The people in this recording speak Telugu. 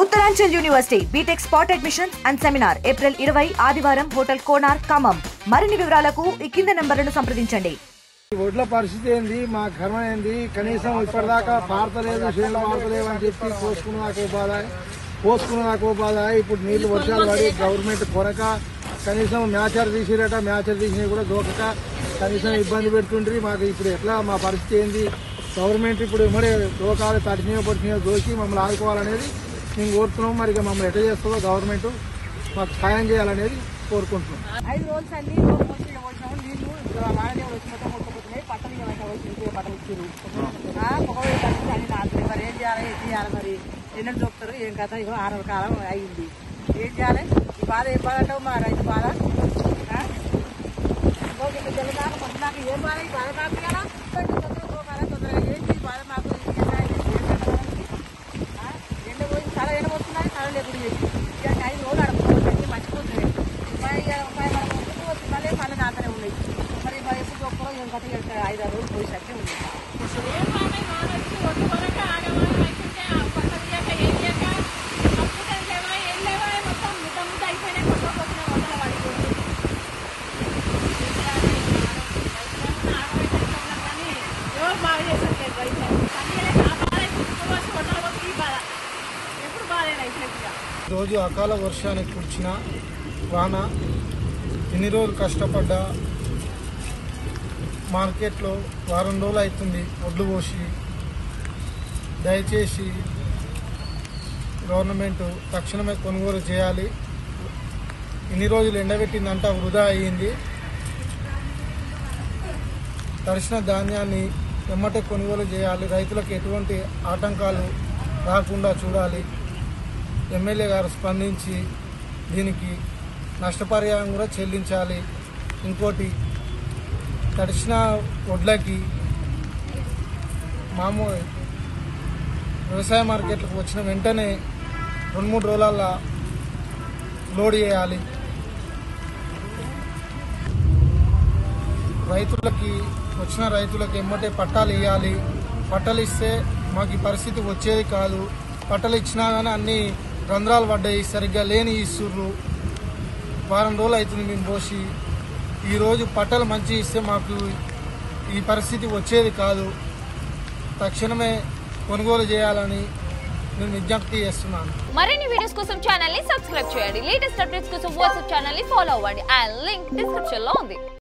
Uttaranchal university BTech spot admissions and seminar April 20 ఆదివారం హోటల్ కోనార్ ఖమ్మం. మరిన్ని వివరాలకు ఈ కింద నంబర్లను సంప్రదించండి. ఒడ్ల పరిస్థితి ఏంది, మా కర్మ ఏంది, కనీసం ఇప్పటిదాకా పారతలేదు, చేనులు పారతలేవు అని చెప్పి పోసుకున్నదాకా బాధ. ఇప్పుడు నీళ్లు వర్షాలు పడి గవర్నమెంట్ కొరక కనీసం మ్యాచర్ తీసిరట, మ్యాచర్ తీసినవి కూడా దోకక కనీసం ఇబ్బంది పెడుతుండ్రి. మాకు ఇప్పుడు ఎట్లా మా పరిస్థితి ఏంది, గవర్నమెంట్ ఇప్పుడు ఎమ్మడే దోకాలు పట్టినయో దోచి మమ్మల్ని ఆదుకోవాలనేది మేము కోరుతున్నాం. మరి మమ్మల్ని ఎట్లా చేస్తుందో గవర్నమెంట్ మాకు సాయం చేయాలనేది కోరుకుంటున్నాం. 5 రోజులు అన్ని నీళ్లు వాడనే వచ్చి మొత్తం కొట్టుకుపోతున్నాయి. పట్టణ పట్టలు ఇచ్చారు. ఒకవేళ పరిస్థితి అని నాకు మరి ఏం చేయాలి, ఏం చేయాలి, మరి ఎన్నెలు చూపుతారు, ఏం కథ. ఇగో 6 నెలల కాలం అయింది. ఏం చేయాలి? ఈ బాధ ఏం బాధ అంటావు మా రైతు బాధ. తెలంగాణ నాకు ఏం బాధ, ఈ బాధ కాదు కదా. తొందరగా ఏంటి బాధ మాకు. ఎండ పోయి చాలా ఎండ పోతున్నాయి, చాలా లేకుండా చేసి 5 రోజులు అడుగుతుంది మర్చిపోతున్నాయి. మళ్ళీ మళ్ళీ నాతనే ఉన్నాయి. మరి ఎప్పుడు చూపుతారో ఏం కథ 5-6 రోజులు పోయేసరికి ఉంది. రోజు అకాల వర్షానికి కూర్చిన వాన ఎన్ని రోజులు కష్టపడ్డా మార్కెట్లో వారం రోజులు అవుతుంది ఒడ్లు పోసి. దయచేసి గవర్నమెంట్ తక్షణమే కొనుగోలు చేయాలి. ఇన్ని రోజులు ఎండబెట్టిందంతా వృధా అయ్యింది. తడిసిన ధాన్యాన్ని ఎమ్మటే కొనుగోలు చేయాలి. రైతులకు ఎటువంటి ఆటంకాలు రాకుండా చూడాలి. ఎమ్మెల్యే గారు స్పందించి దీనికి నష్టపరిహారం కూడా చెల్లించాలి. ఇంకోటి, తడిసిన వడ్లకి మామూలు వ్యవసాయ మార్కెట్లకు వచ్చిన వెంటనే 2-3 రోజుల లోడ్ చేయాలి. వచ్చిన రైతులకి ఎమ్మటే పట్టాలు ఇవ్వాలి. పట్టాలు ఇస్తే మాకు ఈ పరిస్థితి వచ్చేది కాదు. పట్టాలు ఇచ్చినా కానీ అన్ని రంధ్రాలు పడ్డాయి, సరిగ్గా లేని ఇస్తుర్రు. వారం రోజులు అవుతుంది మేము పోసి. ఈరోజు పట్టాలు మంచి ఇస్తే మాకు ఈ పరిస్థితి వచ్చేది కాదు. తక్షణమే కొనుగోలు చేయాలని నేను విజ్ఞప్తి చేస్తున్నాను. మరిన్ని వీడియోస్ కోసం ఛానల్ ని సబ్స్క్రైబ్ చేయండి. లేటెస్ట్ అప్డేట్స్ కోసం వాట్సాప్ ఛానల్ ని ఫాలో అవ్వండి. ఆ లింక్ డిస్క్రిప్షన్ లో ఉంది.